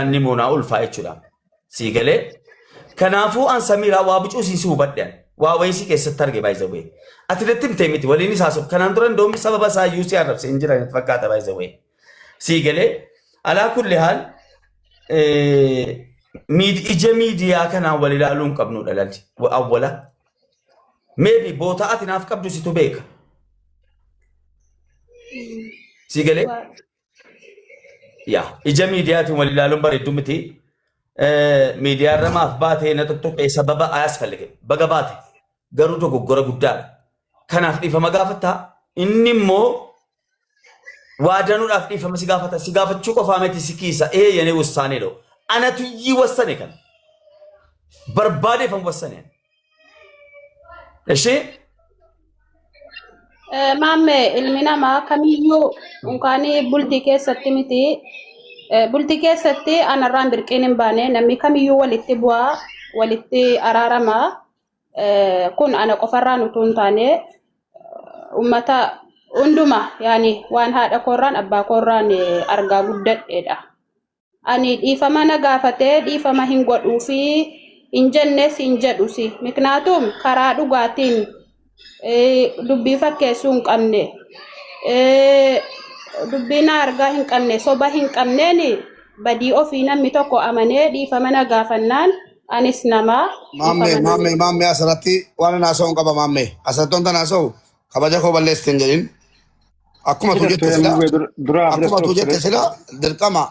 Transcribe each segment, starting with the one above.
Nimuna ulfaa jechuudha. Sii galee kanaafuu an samiiraa waa bucuusiisii hubadhan waa wayisii keessatti arge baay'isa wee. Ati irratti miti miti waliin isaa sob kanaan dura doombi sababa isaa iyyuu si arrabse hin jiran fakkaata baay'isa wee. Sii galee alaa kulli haal ija miidiyaa kanaan wal ilaaluu hin qabnu dhalalti awwala. Meebi boota ati naaf qabdu situ beeka. Sii galee yaa ija miidiyaatiin wal ilaaluun bareedduu miti. Miidiyaa ramaaf baatee na tuttuqee sababa ayaas fallige baga baate garuu dogoggora guddaadha. Kanaaf dhiifama gaafataa inni immoo waadanuudhaaf dhiifama si gaafata si gaafachuu qofaa miti si kiisa yenee wasaanee dho anatu iyyii wasane kan barbaadeefam wasane. Ishee Mamme ilmi namaa kamiyyuu unkaanii bultii keessatti miti. Bultii keessatti anarraan birqiin hin baane namni kamiyyuu walitti bu'aa walitti araaramaa kun ana qofarraan utuu hin taane ummata hunduma yaani waan haadha koorraan abbaa koorraan argaa guddadheedha. Ani dhiifama na gaafatee dhiifama hin godhuu fi hin jennes hin jedhusi miknaatum karaa dhugaatiin dubbii fakkeessuu hin qabne dubbina argaa hin qabne soba hin qabneeni badii ofii namni tokko amanee dhiifama na gaafannaan anis nama Mamme asirratti waan naasoo qaba mamme asirratti wanta naasoo kabaja koo balleessite hin jedhin akkuma tu jette sila dirqama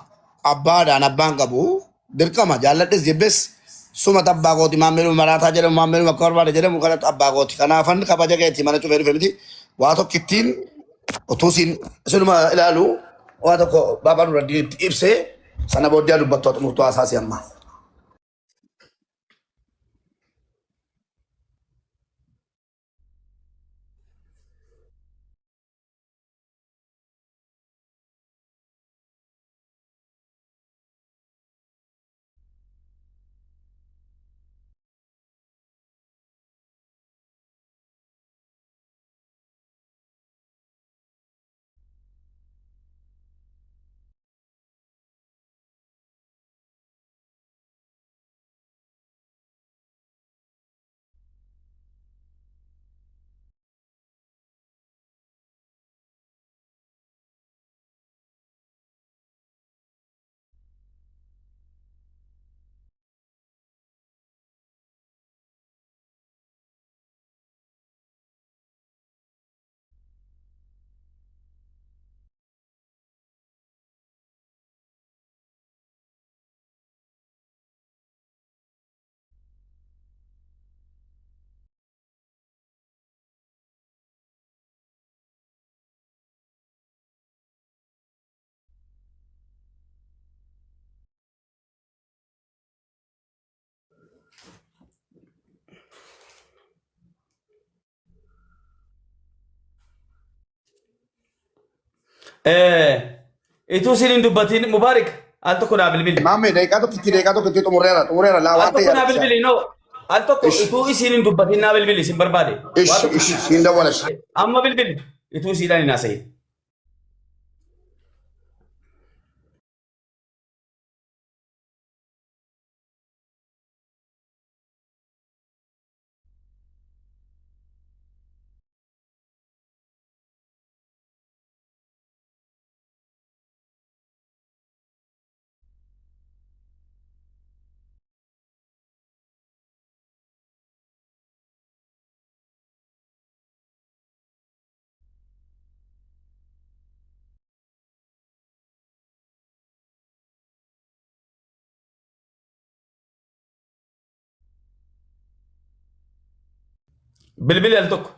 abbaadhaan abbaan qabu dirqama jaalladhes jibbes suma abbaa kooti mammee maraataa jedhamu mammee akka barbaade jedhamu kanatti abbaa kooti kanaafan kabaja keetii mana cufee dhufe miti waa tokko ittiin otuusin sinuma ilaalu waa tokko baabaa dura ibsee sana booddee dubbattu xumurtuu haasaasi amma. Itu sinin dubbatiin Mubaarik al tokko naa bilbili. Mamme deeqaa tokko itti xumureera laa Al waan tokko naa ta'eef. bilbili no al tokko itu isinin dubbatiin naa bilbili sin barbaade. Ishi siin dawwalash. Amma bilbili itu siidhaan hin haasa'in. Bilbili al tokko.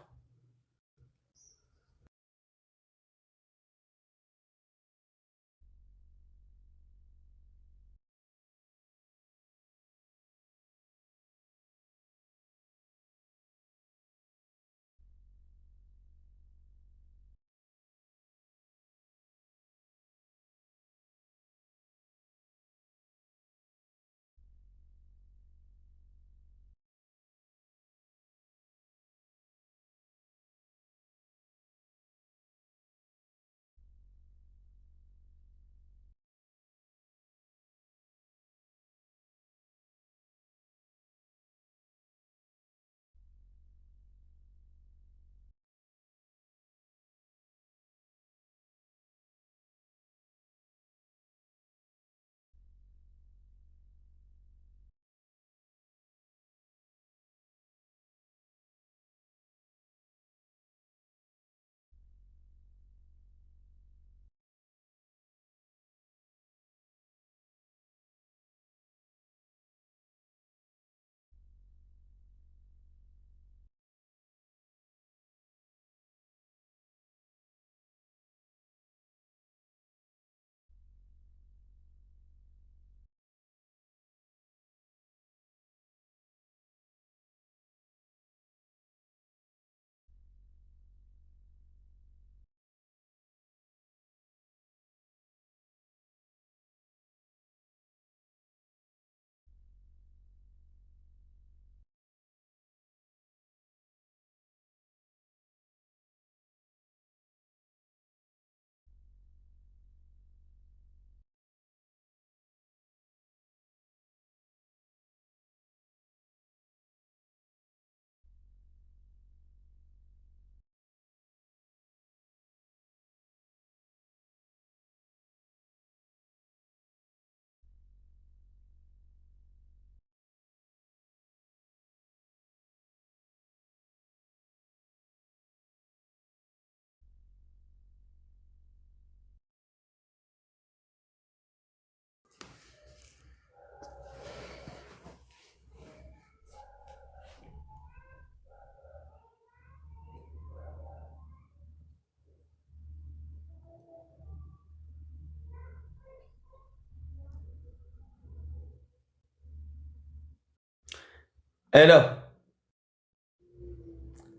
Hello.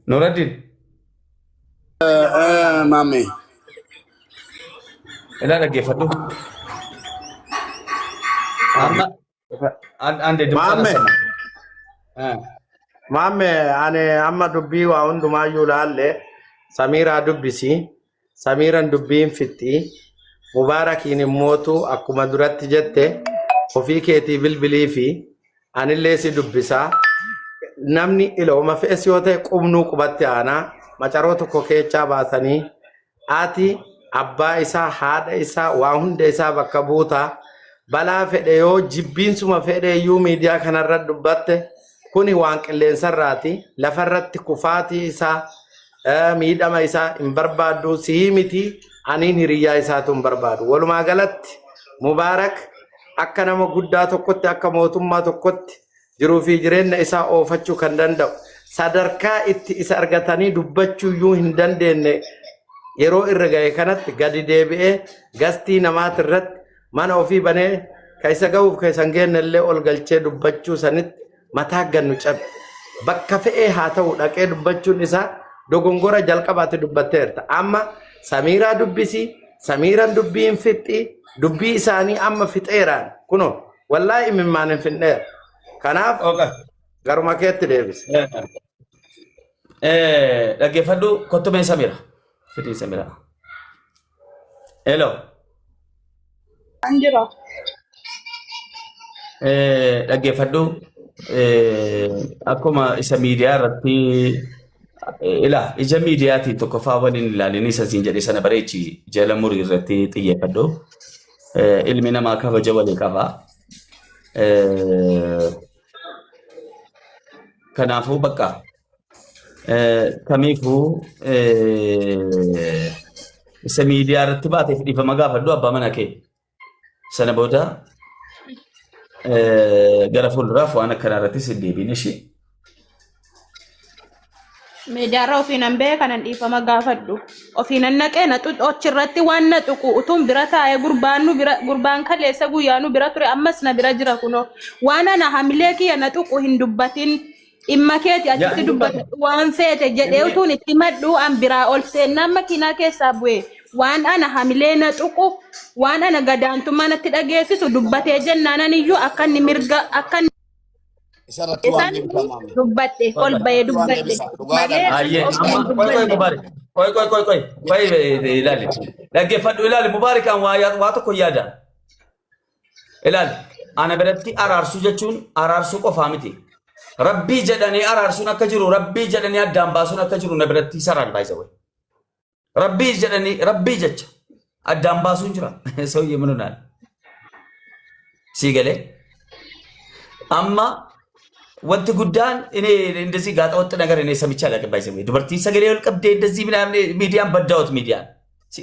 Nuruddin. Mame. Ila dhaggeeffadhu. Amma ande Maame, dubbii maame, ane amma dubbii waa hundumayyuu laalle Samiiraa dubbisi. Samiiraan dubbiin fixxi. Mubaarakiin immootu akkuma duratti jette ofii keetii bilbilii fi anillee si dubbisaa. Namni ilooma fe'es yoo ta'e qubnuu qubatti aanaa macaroo tokko keechaa baasanii ati abbaa isaa haadha isaa waa hunda isaa bakka buutaa balaa fedhe yoo jibbiinsuma fedhe iyyuu miidiyaa kanarra dubbatte kuni waan qilleensarraati lafarratti kufaatii isaa miidhama isaa hin barbaaddu sii miti aniin hiriyyaa isaatu hin barbaadu walumaa galatti Mubaarak akka nama guddaa tokkotti akka mootummaa tokkotti jiruu fi jireenya isaa oofachuu kan danda'u sadarkaa itti isa argatanii dubbachuu iyyuu hin dandeenye yeroo irra ga'e kanatti gadi deebi'ee gastii namaati irratti mana ofii banee kaisa ga'uuf kaisan geennellee ol galchee dubbachuu sanitti mataa gannu cabe bakka fe'ee haa ta'u dhaqee dubbachuun isaa dogongora jalqabaatti dubbatteerta amma Samiiraa dubbisi Samiiraan dubbiin fixxi dubbii isaanii amma fixeeraan kuno wallaahi imimmaan hin finneera kanaaf garuma keetti deebise dhaggeeffadhu kottumee Samiira fidii Samiira. Hello. Anjira. Dhaggeeffadhu akkuma isa miidiyaa irratti ija miidiyaatiin tokkoffaa waliin ilaalanii isa siin jedhe sana bareechi jala murii irratti xiyyeeffadhu. Ilmi namaa kabaja walii qaba. Kanaafuu bakka kamiifuu isa miidiyaa irratti baateef dhiifama gaafadhu abbaa mana kee. Sana booda gara fuulduraaf waan akkanaa irrattis hin deebiin ishee. Miidiyaarra ofiinan bee kanan dhiifama gaafadhu. Ofiinan naqee na achirratti waan na tuqu utuun bira taa'ee gurbaan kaleessa guyyaanu bira ture ammas na bira jira kunoo. Waan ana hamilee kiyya na tuqu hin dubbatin dhimma keeti achitti dubbata waan feete jedhee utuun itti maddu an biraa ol seennaan makiinaa keessaa bu'e. Waan ana hamilee na tuqu waan ana gadaantummaa natti dhageessisu dubbatee jennaanan iyyuu akka inni mirga akka isaan dubbatte ol bahee dubbatte Koy ilaali dhaggeeffadhu ilaali Mubaarakaan waa tokko yaada ilaali ana biratti araarsuu jechuun araarsuu qofaa miti rabbii jedhanii araarsuun akka jiru rabbii jedhanii addaan baasuun akka jiru na biratti saraan baay'isa way rabbii jedhanii rabbii jecha addaan baasuun jira sooyyee mununaan sii galee amma wanti guddaan inni እንደዚህ ጋጣ ወጥ ነገር እኔ ሰምቼ አላውቅም ባይዘው ዱበርቲ ሰገሌ ወልቀብደ እንደዚህ ምናምን ሚዲያን በዳውት ሚዲያን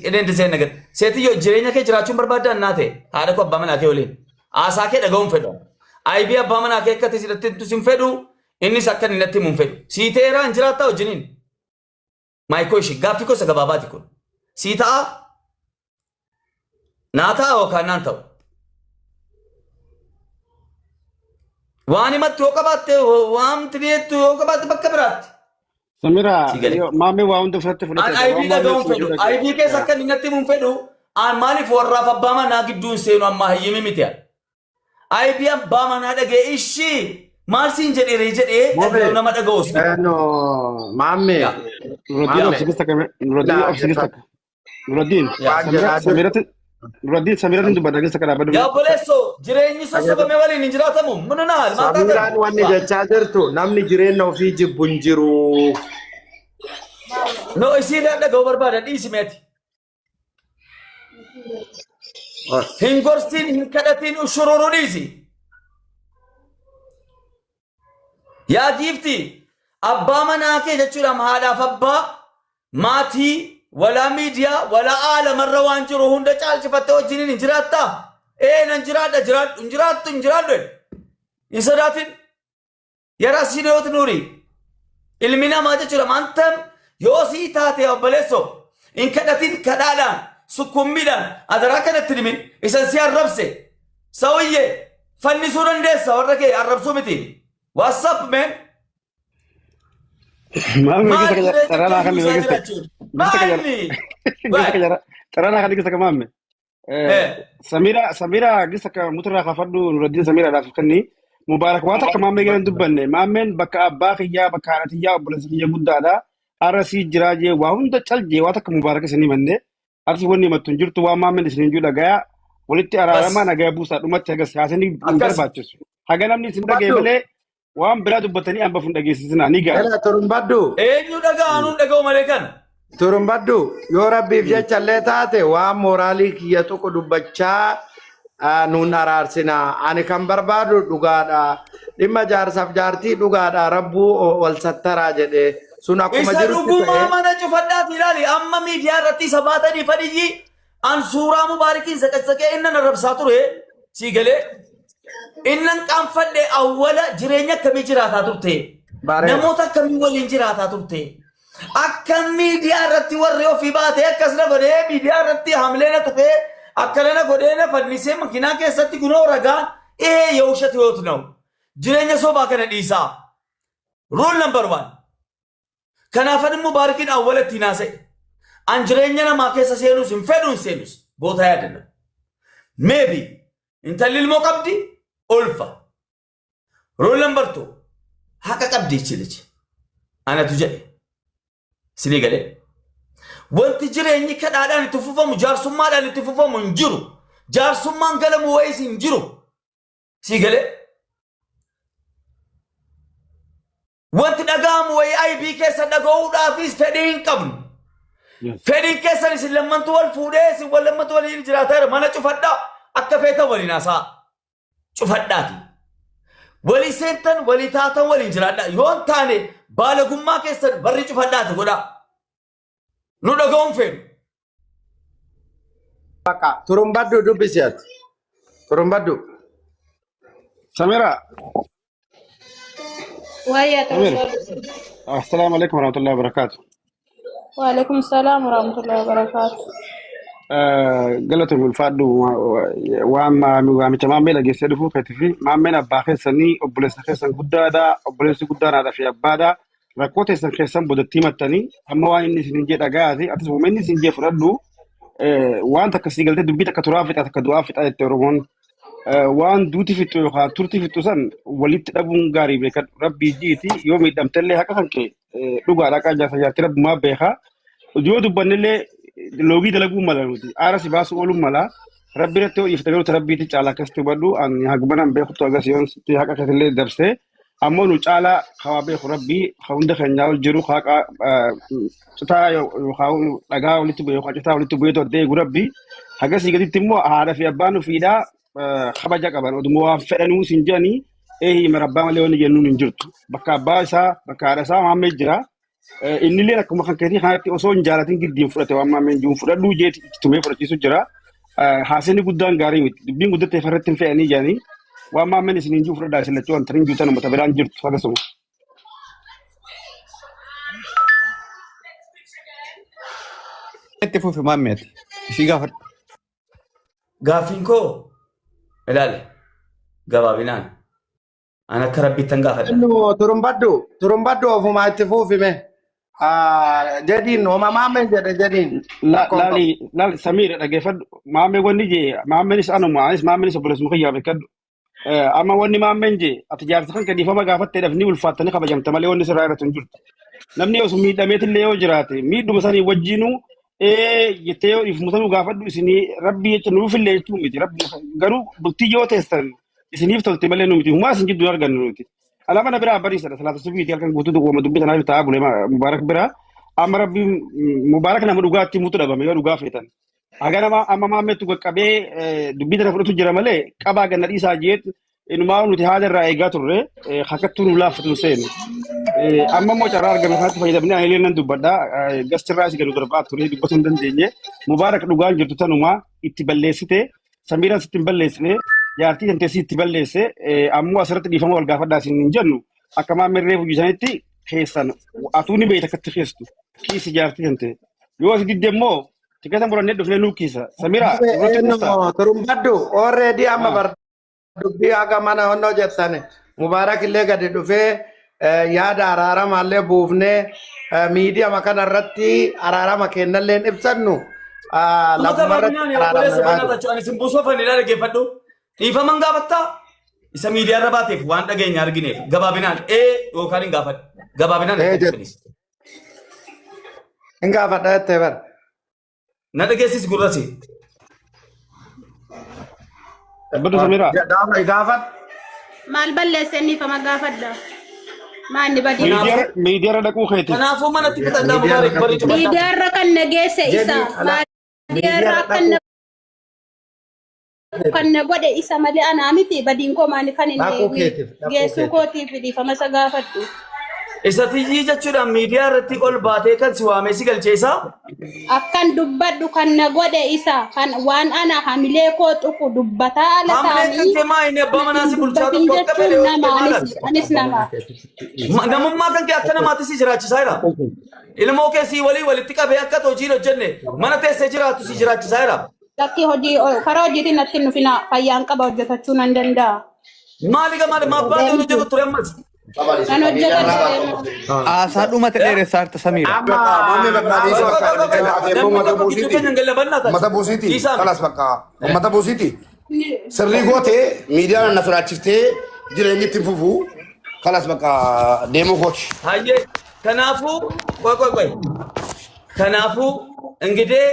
እኔ እንደዚህ ነገር ሴትዮ ጅሬኛ ከጅራችሁን በርባዳ እናቴ አደኮ አባመና ከውሊን አሳከ ደገውን ፈዶ አይቢ አባመና ከከተ ሲለትቱ ሲንፈዱ እኒ ሰከን ነቲ ሙንፈዱ ሲቴራ እንጅራታው ጅኒን ማይኮሽ ጋፊኮ ሰገባባቲኮ ሲታ ናታ ወካናንተው Waan himatti yoo qabaatte waan tibeettu yoo qabaatte bakka biraatti. Samiira maamee waa hunda fudhatte fudhatte. An IB dhaga'uun fedhu. IB keessa akka inni natti mun fedhu an maaliif warraaf abbaa manaa gidduun seenu amma hayyimi miti. IB abbaa manaa dhagee ishii maal siin jedhee dhaga'u nama dhaga'us. Maamee. Nuraddiin Samiiratti Nuraddiin Samiirratti dubbata keessa kana baduu. Yaa boleesso jireenyi sossobame waliin hin jiraatamu mununaal maal taate. Samiiraan wanni jechaa jirtu namni jireenya ofii jibbu hin jiru. No isiin dhaga'uu barbaada dhiisimeeti. Hin gorsiin hin kadhatiin ushururu dhiisi. Yaa giifti abbaa manaa kee jechuudha haadhaaf abbaa maatii wala miidiyaa wala aalamarra waan jiru hunda caalchifattee wajjiniin hin jiraattaa? Nan jiraadha hin jiraadhu hin sodaatin yara siinooti nuuri ilmi namaa jechuudha maantam yoo sii taate obboleesso hin kadhatin kadhaadhaan sukkummiidhaan adaraa kanatti dhimin isan si arrabse sawiyyee fannisuu dandeessa warra kee arrabsuu miti What's up, man? Maame Maal gisa kaya jireenya tarana kan keenya ni isaa gisa. jiraachuun? Gisa kaya. Maalli? Gisa kaya. Tarana kan gisa kamamme. Eh, Samira gisa ka mutura ka faddu Nuruddin Samira da kanni Mubarak wata ka mamme gan dubbanne mammen bakka abba khiyya bakka anatiyya obboleessa kiyya guddaadha arasi jiraaje waa hunda calje wata ka Mubarak isini manne arsi wonni mattun jirtu waa mammen isini ju dhagaya walitti araarama bas nagaya buusaa dhumatti hagas haasanii hin akkas. barbaachisu haga namni isin dhagee Turumbaddu. malee waan biraa dubbatanii hamba fun dhageessisina ni ga'a. Ela turumbaddu. Eenyu dhaga'anuun dhaga'u malee kana? Turumbaddu. Yoo rabbiif jecha illee taate waan mooraalii kiyya tokko dubbachaa nuun araarsina. Ani kan barbaadu dhugaadha. Dhimma jaarsaaf jaartii dhugaadha. Rabbuu wal sattaraa jedhe. Sun akkuma Isa jirutti dhugummaa ta'e. mana cufadhaati ilaali. Amma miidiyaa irratti isa baatanii fadhiyyi an suuraa mubaarikiin saqasaqee innan arrabsaa ture sii galee innan qaanfadhe awwala jireenya akkamii jiraataa turte Bareeda. namoota akkamii waliin jiraataa turte akka miidiyaa irratti warri ofii baatee akkasna godhee miidiyaa irratti hamleena tuqee akkanana godheena fannisee makiinaa keessatti kunoo ragaan የውሸት ህይወት ነው jireenya sobaa kana dhiisaa rule number 1 kanaafan mubaarikiin awwalatti naasa'e an jireenya namaa keessa seenus hin fedhuun seenus boota yaadanna maybe intalli ilmoo qabdi ulfa rule number 2 haqa qabdi ichilichi anatu jedhe sinii galee wanti jireenyi kadhaadhaan itti fufamu jaarsummaadhaan itti fufamu hin jiru jaarsummaan galamu wayis hin jiru sii galee wanti dhaga'amu wayi aybii keessa dhaga'uudhaafis fedhii hin qabnu fedhiin keessan isin lammantu wal fuudhee isin wal lammantu waliin jiraataa mana cufadhaa akka feetan waliin haasaa cufadhaati walii seentan walii taatan waliin jiraadhaa yoon taane baalagummaa keessan barri cufadhaati godhaa nu dhaga'uun feenu Bakka turumbaddu dubbisi ati. Turumbaddu. Samira. وهي Samira. توصل. Assalamu alaikum warahmatullahi wabarakatuh. وعليكم السلام ورحمة الله وبركاته. Galatoon ulfaadhu waan waamicha maammee dhageessee dhufuu feeti fi maammeen abbaa keessanii obboleessa keessan guddaadha obboleessi guddaadhaa fi abbaadha rakkoo teessan keessan bodattii mattanii amma waan inni isin jee dhagaati atis uummanni isin jee fudhadhu waan takka sii galtee dubbii takka turaa fixa takka du'aa fixa jette Oromoon waan duuti fixu yookaan turtii fixu san walitti dhabuun gaarii beekan rabbii jiiti yoo miidhamtellee haqa kan kee dhugaadhaa qaanjaa sajaatii rabbumaa beekaa yoo dubbannillee loogii dalaguu mala nuti aara si baasuu ooluu mala rabbi irratti ho'iifte garuu rabbiitti caalaa akkas hubadhu ani hagumanan beekutu agasiyoon sitti haqa keetillee darsee ammoo nu caalaa hawaa beeku rabbii hunda keenyaa ol jiru haqa citaa yookaan dhagaa walitti bu'ee yookaan citaa walitti bu'ee toltee eegu rabbii hagasii gaditti immoo haadha fi abbaan ofiidhaa kabaja qaban oduma waan fedhanuu sin jedhanii mara abbaa malee wanni jennuun hin jirtu bakka abbaa isaa bakka haadha isaa maammee jira innillee akkuma kan keetii kanatti osoo hin jaalatin giddiin fudhate waan maammeen jiruun fudhadhuu jeeti tumee fudhachiisu jira haasini guddaan gaarii miti dubbiin guddattee farratti hin fe'anii jedhanii waan maammeen isiniin jiru fudhadhaa isin lachuu wanta hin juutan uummata biraan jirtu akkasuma. Itti fufi maammeeti. Ishii gaafadhu. gaaffiin koo ilaale gabaabinaan an akka rabbiittan gaafadha Innu turumbaddu ofuma itti fuufime. Jadiin oma maammeen jedhe jadiin. Laali Samiira dhageeffadhu maammee wanni jee maammeenis anuma anis maammeenis obboleessuma kiyyaa beekadhu amma wanni maammeen jee ati jaarsa kan kadhiifama gaafatteedhaaf ni ulfaattanii kabajamta malee wanni sirraa irratti hin jirtu namni osoo miidhameetillee yoo jiraate miidhuma sanii wajjinuu jettee yoo ifmusanuu gaafadhu isinii rabbii jecha nuufillee jechuu miti garuu bultii yoo teessan isiniif tolte malee nu miti humaa isin jidduu argannu nuti alama na biraa bariisadha salaata subiiti halkan guutuu wama dubbii tanaaf ta'aa bulee mubaarak biraa amma rabbiin mubaarak nama dhugaatti mutu dhabame yoo dhugaa feetan haga nama amma maammeetu qaqqabee dubbii tana fudhatu jira malee qabaa ganna dhiisaa jeet inumaa nuti haada irraa eegaa turre hakkattuu nu laaffatu seenu amma immoo carraa argame kanatti fayyadamnee ani illee nan dubbadha gastirraa si gadu darbaa ture dubbatu hin dandeenye mubaarak dhugaan jirtu tanumaa itti balleessite samiiraan sitti hin balleessine jaartii tantee si itti balleesse ammoo asirratti dhiifama wal gaafadhaa isin hin jennu akka maammeen reefu jisanitti keessan atuu ni beeyta akkatti keessu kiisi jaartii tantee yoo asi didde immoo tikata murannee dhufnee nuu kiisa samiraa Turumbaddu already amma bar dubbii haga mana honnoo jettane ሙባረክ illee gadi dhufee yaada araaramallee buufnee miidiyaa makana irratti araarama kennallee ibsannu lafumarratti araarama dhiifaman gaafattaa isa miidiyaa irra baateef waan dhageenya argineef gabaabinaan yookaan hin gaafadhu gabaabinaan hin gaafadha jettee bara na dhageessis gurrasi Abdul Samira. Gaafad. Maal balleessanii fama gaafadha. Maanni badii. Miidiyaa irra dhaquu keeti. Kanaafuu mana xiqqaa dhaa mubaarak bareedu. Miidiyaa irra kan nageesse isa. Miidiyaa irra kan na godhe isa malee anaa miti badiin koo maani kan inni geessuu kootiif dhiifama isa gaafadhu. Isa tiyyii jechuudhaan miidiyaa irratti ol baatee kan si waamee si galcheessaa? Akkan dubbadhu kan na godhe isa kan waan ana hamilee koo tuqu dubbataa ala taa'anii. Hamilee kan kee maa inni abbaa manaa si bulchaa tokko akka fedhe anis nama. Namummaa kan kee akka namaatti si jiraachisaa jira. Ilmoo kee si walitti qabee akka hojiin hojjenne mana teessee jiraatu si jiraachisaa jira. Lakki hojii karaa hojiitiin natti nufina fayyaan qaba hojjetachuu nan danda'a. Maali maabbaa hojjetu ture ammas? Kan hojjetan Asa dhumate dheeressaarta Samira. Mata buusiti. Kalas bakka. Mata buusiti. Sirrii gootee miidiyaan na sodaachiftee jireenyi itti fufuu. Kalas bakka deemuu gooti. Hayyee kanaafuu qoy. Kanaafuu እንግዲህ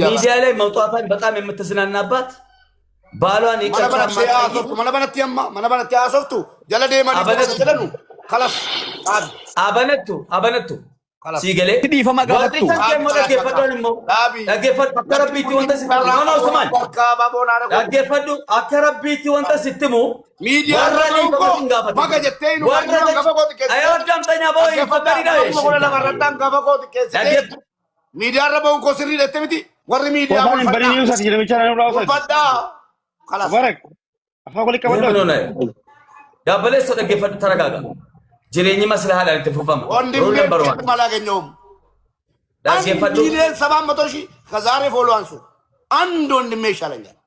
ሚዲያ ላይ መውጣቷን በጣም የምትዝናናባት ባሏን mana banatti haasoftu jala deemanii kalas abanattu siigalee Dhiifama gaafattu. dhaggeeffadhu akka rabbiitti wanta sitti sumaan dhaggeeffadhu akka rabbiitti wanta sittimu warra dhiifama sin gaafatu warra ayyaadamtanya boo'ii fakkariidha miidiyaa irra ba'uun koo sirrii dhette miti warri miidiyaa Waan bari ni usati jedhamicha na nurraa usati. uffadhaa kalas Mubarak. Afaan walitti qabadhaa. Dabbaleessa dhaggeeffadhu taragaaga jireenyi maslahaadhaan itti fufama rool nambar waan malaa geenyoom dhaggeeffadhu ሚሊዮን 700 ሺህ ከዛሬ ፎሎ አንሱ አንድ ወንድሜ ይሻለኛል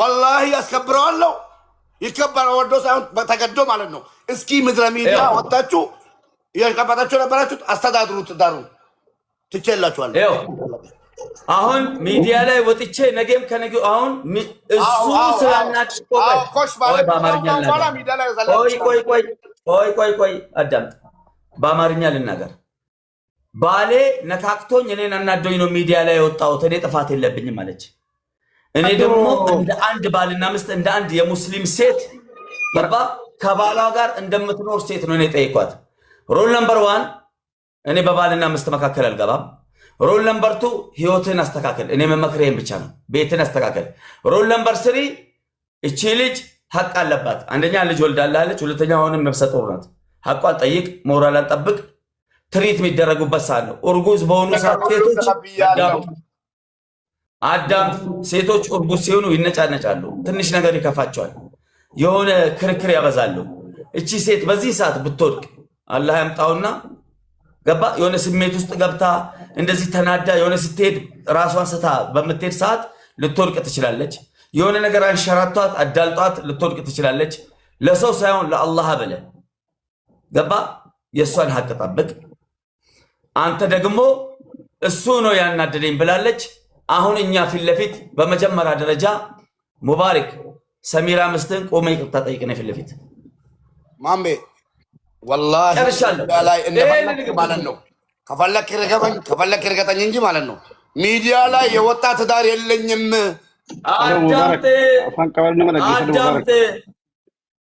ወላሂ ያስከብረዋለሁ ይከበረ ወዶ ሳይሆን ተገዶ ማለት ነው እስኪ ምድረ ሚዲያ ወጣችሁ የቀበጣችሁ ነበራችሁ አስተዳድሩት ዳሩ ትችላችኋል አሁን ሚዲያ ላይ ወጥቼ ነገም ከነገ አሁን እሱ ቆይ አዳምጥ በአማርኛ ልናገር ባሌ ነካክቶኝ እኔን አናዶኝ ነው ሚዲያ ላይ የወጣሁት እኔ ጥፋት የለብኝም አለች እኔ ደግሞ እንደ አንድ ባልና ሚስት እንደ አንድ የሙስሊም ሴት ገባ ከባሏ ጋር እንደምትኖር ሴት ነው እኔ ጠይቋት ሮል ነምበር 1 እኔ በባልና ሚስት መካከል አልገባም ሮል ነምበር 2 ህይወትን አስተካከል እኔ መመክሬን ብቻ ነው ቤትን አስተካከል ሮል ነምበር 3 እቺ ልጅ ሐቅ አለባት አንደኛ ልጅ ወልዳላለች ሁለተኛ ሆነም ነፍሰ ጡር ናት ሐቋን ጠይቅ ሞራላን ጠብቅ ትሪት የሚደረጉበት ሰዓት ነው እርጉዝ በሆኑ ሰዓት ሴቶች አዳም ሴቶች እርጉዝ ሲሆኑ ይነጫነጫሉ ትንሽ ነገር ይከፋቸዋል የሆነ ክርክር ያበዛሉ እቺ ሴት በዚህ ሰዓት ብትወድቅ አላህ ያምጣውና ገባ የሆነ ስሜት ውስጥ ገብታ እንደዚህ ተናዳ የሆነ ስትሄድ ራሷን ስታ በመትሄድ ሰዓት ልትወድቅ ትችላለች የሆነ ነገር አንሸራቷት አዳልጧት ልትወድቅ ትችላለች ለሰው ሳይሆን ለአላህ በለ ገባ የሷን ሐቅ ጠብቅ አንተ ደግሞ እሱ ነው ያናደደኝ ብላለች አሁን እኛ ፊት ለፊት በመጀመሪያ ደረጃ ሙባረክ ሰሚራ ምስተን ቆመ ይቅርታ ጠይቀነ ፊት ለፊት ማምቤ والله ላይ እንደፈለክ ማለት ነው ከፈለክ ረገበኝ ከፈለክ ረገጠኝ እንጂ ማለት ነው ሚዲያ ላይ የወጣ ትዳር የለኝም አዳምጥ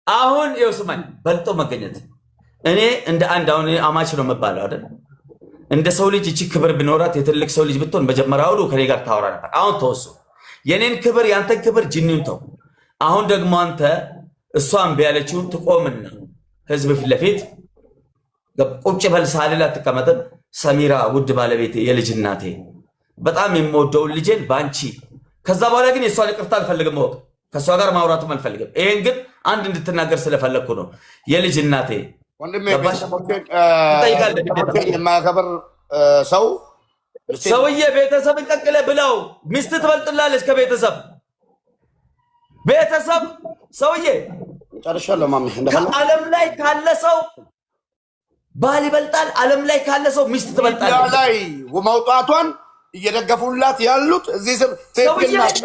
አሁን ይወስማኝ በልጦ መገኘት እኔ እንደ አንድ አሁን አማች ነው መባለው አይደል እንደ ሰው ልጅ እቺ ክብር ቢኖራት የትልቅ ሰው ልጅ ብትሆን መጀመሪያው ከኔ ጋር ታወራ ነበር አሁን ተወሱ የኔን ክብር ያንተን ክብር ጅኒውን ተው አሁን ደግሞ አንተ እሷን ቢያለችው ትቆምና ህዝብ ፊት ለፊት ቁጭ በል ሳልላ ተቀመጠ ሰሚራ ውድ ባለቤቴ የልጅ እናቴ በጣም የምወደው ልጄን ባንቺ ከዛ በኋላ ግን የሷን ይቅርታ አልፈልግም ወቅ ከሷ ጋር ማውራትም አልፈልግም ይሄን ግን አንድ እንድትናገር ስለፈለኩ ነው የልጅ እናቴ ወንድሜ የማያከብር ሰው ሰውዬ ቤተሰብን ቀቅለ ብለው ሚስት ትበልጥላለች ከቤተሰብ ቤተሰብ ሰውዬ ጨርሻለሁ ማሜ እንደፈለ ዓለም ላይ ካለ ሰው ባል ይበልጣል። ዓለም ላይ ካለ ሰው ሚስት ትበልጣለች። ያ ላይ መውጣቷን እየደገፉላት ያሉት እዚህ ስም ትክክል ናት።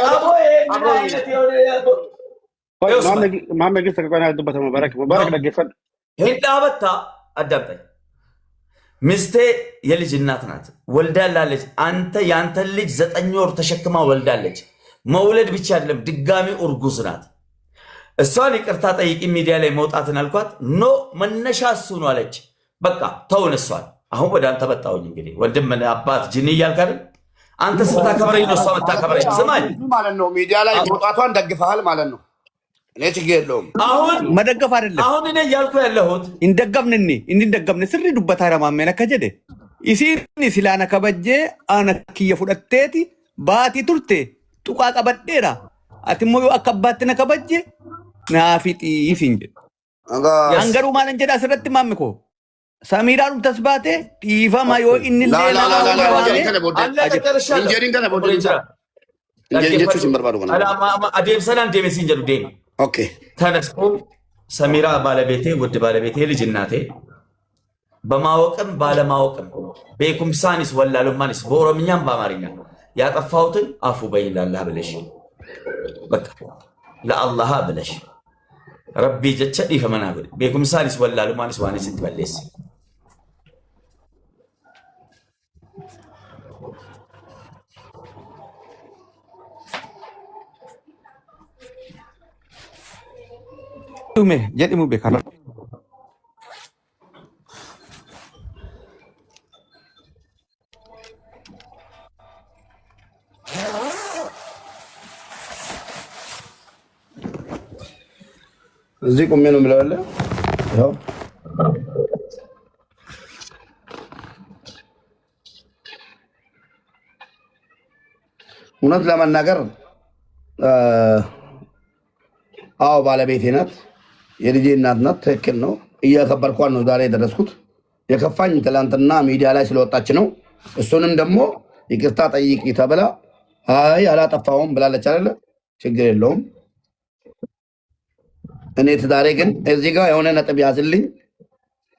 ማሜ ግን ተቀቀና ያዱበት ሙባረክ ደግፈን ሄዳበታ አዳምጠኝ። ሚስቴ የልጅ እናት ናት፣ ወልዳላለች። አንተ ያንተን ልጅ 9 ወር ተሸክማ ወልዳለች። መውለድ ብቻ አይደለም ድጋሚ እርጉዝ ናት። እሷን ይቅርታ ጠይቂ ሚዲያ ላይ መውጣትን አልኳት። ኖ መነሻ እሱ ነው አለች። በቃ ተውን እሷን። አሁን ወደ አንተ መጣሁኝ። እንግዲህ ወንድም አባት ጅኒ እያልክ አይደል? አንተ ስታከብረኝ ነው እሷ መታከብረኝ። ስማኝ ማለት ነው ሚዲያ ላይ መውጣቷን ደግፈሃል ማለት ነው። እኔ ችግር የለውም። አሁን መደገፍ አይደለም አሁን እኔ እያልኩ ያለሁት እንደገብንኒ እንደገብን ስሪ ዱበታ ረማሜ ነከጀደ ኢሲኒ ሲላነ ከበጀ አነክየ ፉደቴቲ ባቲ ቱርቴ ጡቃ ቀበዴራ አትሞ አከባት ነከበጀ ናፊጢ ይፊንጀ አንገሩ ማለን ጀዳ ስረት ማምኮ ሰሚራሉ ተስባቴ ዲፋማ ዮ ኢን ሌላ እንጀሪን ከነ ቦዴ እንጀሪን ሲምበርባሩ ማለት አዴም ሰላም ዴሜስ እንጀሩ ዴም ኦኬ ተነስቶ ሰሚራ ባለቤቴ ውድ ባለቤቴ ልጅ እናቴ በማወቅም ባለማወቅም በኩምሳኒስ ወላሉማኒስ በኦሮምኛም በአማርኛ ያጠፋሁትን አፉ በይን ለአላህ ብለሽ በቃ ለአላህ ብለሽ ረቢ ጀቸ ዲፈመና ብለ በኩምሳኒስ ወላሉማኒስ ዋኒስ ትበለስ tume jadi mu bekala እዚህ ቆሜ ነው የምለው አለ ያው እውነት ለመናገር አዎ ባለቤቴ ናት፣ የልጄ እናት ናት። ትክክል ነው። እያከበርኳት ነው ዛሬ የደረስኩት። የከፋኝ ትላንትና ሚዲያ ላይ ስለወጣች ነው። እሱንም ደግሞ ይቅርታ ጠይቂ ተብላ አይ አላጠፋሁም ብላለች አይደለ? ችግር የለውም። እኔ ትዳሬ ግን እዚህ ጋር የሆነ ነጥብ ያዝልኝ፣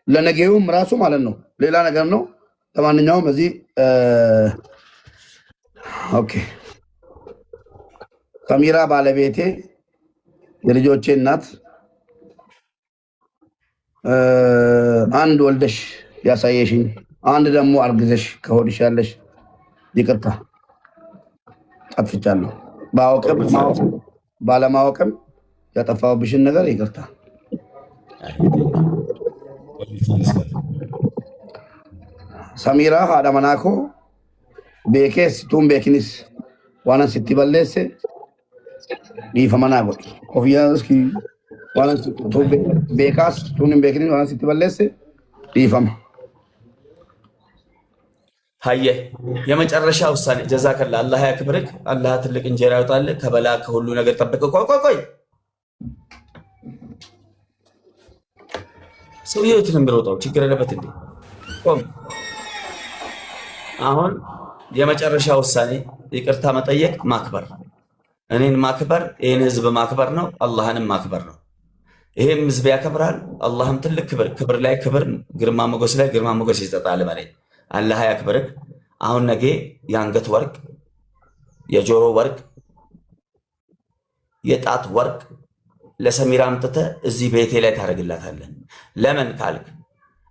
ለነገውም ራሱ ማለት ነው። ሌላ ነገር ነው። ለማንኛውም እዚህ ኦኬ ሰሚራ ባለቤቴ የልጆቼ እናት አንድ ወልደሽ ያሳየሽኝ፣ አንድ ደግሞ አርግዘሽ ከሆድሽ ያለሽ ይቅርታ ጠፍቻለሁ። ባወቅም ባለማወቅም ያጠፋሁብሽን ነገር ይቅርታ። ሰሚራ ሃዳ መናኮ ቤኬስ ቱም ቤኪኒስ ዋናን ሲትበለስ ዲፈመና ጎድ ኦፊያስኪ ዋናን ቱ ቤካስ ቱንም ቤኪኒስ ዋናን ሲትበለስ ዲፈማ ሀየ የመጨረሻ ውሳኔ ጀዛከላ አላህ ያክብርክ። አላህ ትልቅ እንጀራ ያውጣል። ከበላ ከሁሉ ነገር ጠብቅ። ቆይ ሰውየው የት ነው የሚሮጠው? ችግር የለበት እንዴ? ቆም። አሁን የመጨረሻ ውሳኔ ይቅርታ መጠየቅ፣ ማክበር፣ እኔን ማክበር፣ ይህን ህዝብ ማክበር ነው። አላህንም ማክበር ነው። ይሄም ህዝብ ያከብራል። አላህም ትልቅ ክብር ላይ ክብር፣ ግርማ ሞገስ ላይ ግርማ ሞገስ ይሰጣል። ማለት አላህ ያክብርክ። አሁን ነገ የአንገት ወርቅ፣ የጆሮ ወርቅ፣ የጣት ወርቅ ለሰሚራ አምጥተህ እዚህ ቤቴ ላይ ታደርግላታለህ። ለምን ካልክ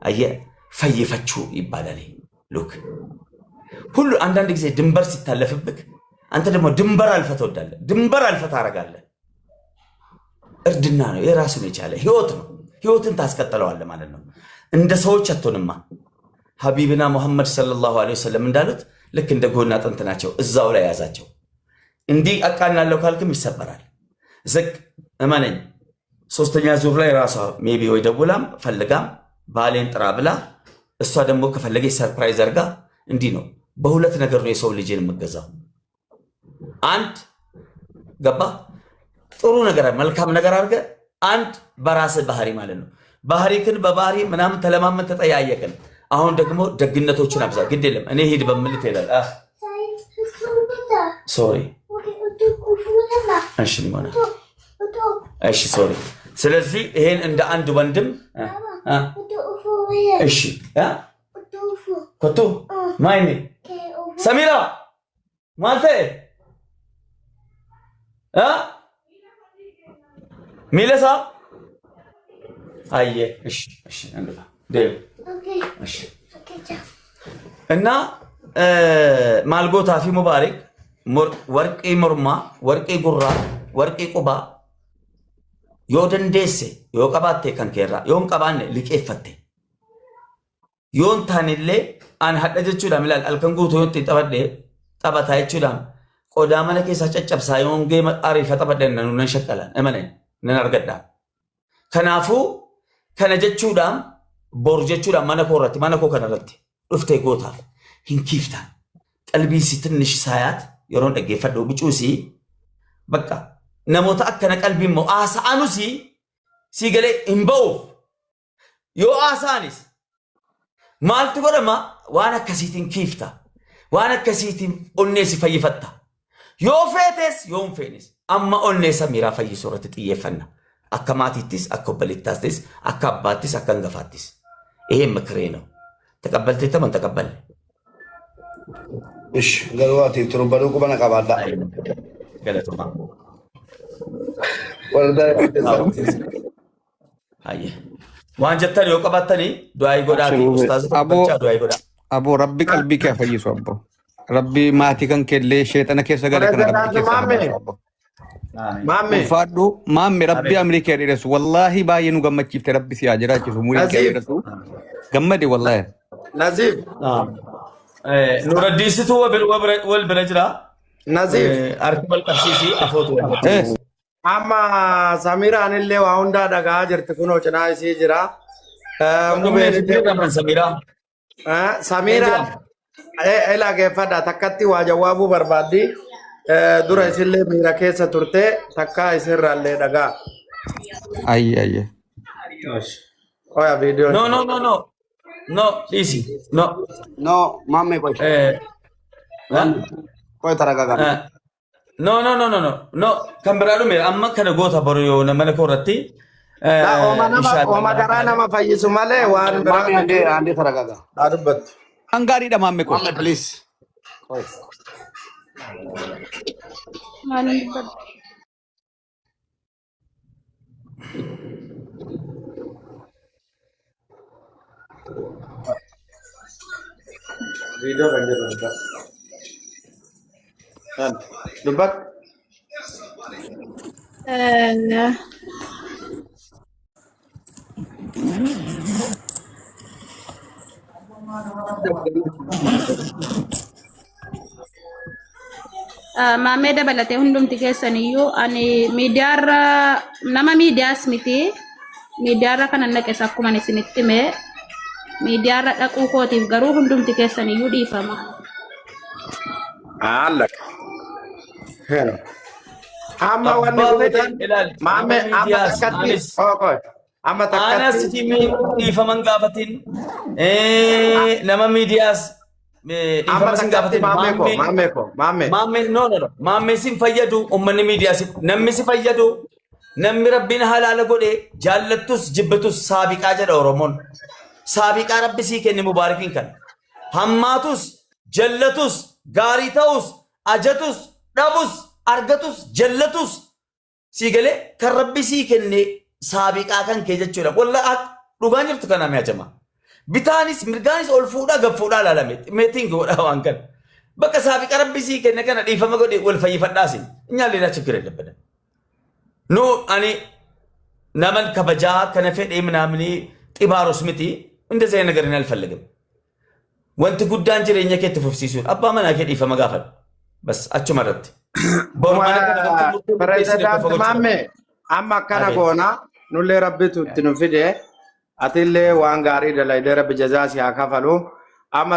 አየህ ፈይፈችው ይባላል። ሉክ ሁሉ አንዳንድ ጊዜ ድንበር ሲታለፍብክ አንተ ደግሞ ድንበር አልፈህ ትወዳለህ፣ ድንበር አልፈህ ታደርጋለህ። እርድና ነው፣ የራሱን የቻለ ህይወት ነው። ህይወትን ታስቀጥለዋለህ ማለት ነው። እንደ ሰዎች አትሆንማ። ሀቢብና ሙሐመድ ሰለላሁ ዐለይሂ ወሰለም እንዳሉት ልክ እንደ ጎና አጥንት ናቸው፣ እዛው ላይ ያዛቸው። እንዲህ አቃናለሁ ካልክም ይሰበራል። ዝቅ እመነኝ። ሶስተኛ ዙር ላይ ራሷ ሜቢ ወይ ደውላም ፈልጋም ባሌን ጥራ ብላ እሷ ደግሞ ከፈለገች ሰርፕራይዝ አርጋ እንዲህ ነው። በሁለት ነገር ነው የሰው ልጅን የምገዛው። አንድ ገባ ጥሩ ነገር መልካም ነገር አድርገ፣ አንድ በራስ ባህሪ ማለት ነው። ባህሪክን በባህሪ ምናምን ተለማመን ተጠያየቅን። አሁን ደግሞ ደግነቶችን አብዛ። ግድ የለም እኔ ሂድ በምልት ይላል። ሶሪ እሺ ሊሆነ እሺ ሶሪ ስለዚህ ይሄን እንደ አንድ ወንድም እሺ ኮቱ ማይኔ ሰሚራ ማንተ ሚለሳ አየ እሺ እሺ እንግባ ደም እሺ እና ማልጎታ ፊ ሙባረክ ወርቂ ሙርማ ወርቂ ጉራ ወርቂ ቁባ yoo dandeesse yoo qabaatte kan keerraa yoo hin qabaanne liqeeffatte yoo hin taanillee an hadha jechuudhaan ilaal halkan guutuu yoo itti taphataa jechuudhaan qodaa mana keessaa caccabsaa yoo hongee ariifa taphadhan nan shakkalan amanan nan argadhaan kanaafuu kana jechuudhaan bor jechuudhaan mana koo irratti mana koo kanarratti dhuftee gootaaf hin kiiftaan qalbii si tinnish saayaat yeroon dhaggeeffadhu bicuusii bakka namoota akkana qalbii immoo haasa'anusi si galee hin ba'uuf yoo haasa'anis maaltu godhama waan akkasiitiin kiifta waan akkasiitiin onnee si fayyifatta yoo feetes yoo hin feenes amma onnee Samiraa fayyisuu irratti xiyyeeffanna akka maatiittis akka obboleettaattis akka abbaattis akka hangafaattis ይሄን ምክሬ ነው ተቀበልቴ ተመን ተቀበል እሺ ገለዋቲ ትሩበዱ ቁበና ቀባዳ ገለቱማ Aye. Waan jettan yoo qabattani du'aa godhaati ustaaz Bachaa du'aa godhaa. Abo rabbi qalbii kee fayyisu abbo. Rabbi maatii kan kellee sheexana keessa gale kana rabbi keessa. Maamme. Ulfaadhu maamme rabbi Ameerikaa dheeressu wallaahi baay'ee nu gammachiifte rabbi si haa jiraachisu muuyyaa kee dheeressu gammade wallaahi. Naziif. Nuraddiisitu wal bira jira. Naziif. Harki wal qabsiisii afootu wal. Amma Samiraan illee waa hundaa dhagaa jirti kunoo cinaa isii jira. Samiraan ilaa geeffadha takkatti waa jawaabuu barbaaddi. Dura isillee miira keessa turte takkaa isirraallee dhagaa. Ayye. Oya viidiyoo. No, easy. No, mamme koy. Koy taragaga. No. Kan biraa dhume amma kana goota boru yoo mana koorratti. Ooma garaa nama fayyisu malee waan biraa. Mamme ande taragaga. Adubbattu. Hangaariidha maamme ko. Mamme please. Koy. Video kan jiru dubbat. Kan dubbat. Maamee dabalatee hundumti keessaniyyuu ani miidiyaarra nama miidiyaas miti miidiyaarra kanan naqes akkuma isinitti hime miidiyaarra dhaquu kootiif garuu hundumti keessaniyyuu dhiifama. Allak. Hello. Amma wanni kubitan maame amma takkatti okoy amma takkatti Anas timi dhiifaman gaafatin nama miidiyaas dhiifama sin gaafatin maame no maame sin fayyadu ummanni miidiyaas namni si fayyadu namni rabbiin halaala godhe jaallattus jibbatus saabiqaa jedha Oromoon saabiqaa rabbi sii kenne mubaarakiin kan hammaatus jallatus gaarii ta'us ajatus dhabus argatus jallatus sii galee kan rabbi sii kenne saabiqaa kan kee jechuudha wallahi dhugaan jirtu kana mi'aajama bitaanis mirgaanis ol fuudhaa gad fuudhaa ilaalame meetiin godhaa waan kan bakka saabiqa rabbi sii kenne kana dhiifama godhe wal fayyifadhaasin nyaalleedhaa chikkira dabbada nu ani naman kabajaa kana fedhee minaamni xibaaros miti እንደዚህ አይነት ነገር እኔ አልፈልግም ወንት ጉዳን ጅሬኛ ከት ፍፍሲሱን አባ ማና ከዲፈማ ጋፈል በስ አቹ መረት ፕሬዝዳንት ማሜ አማ ከና ጎና ኑሌ ረብቱ ትንፍዴ አትሌ ዋንጋሪ ደላይ ደረብ ጀዛሲ ያካፈሉ አማ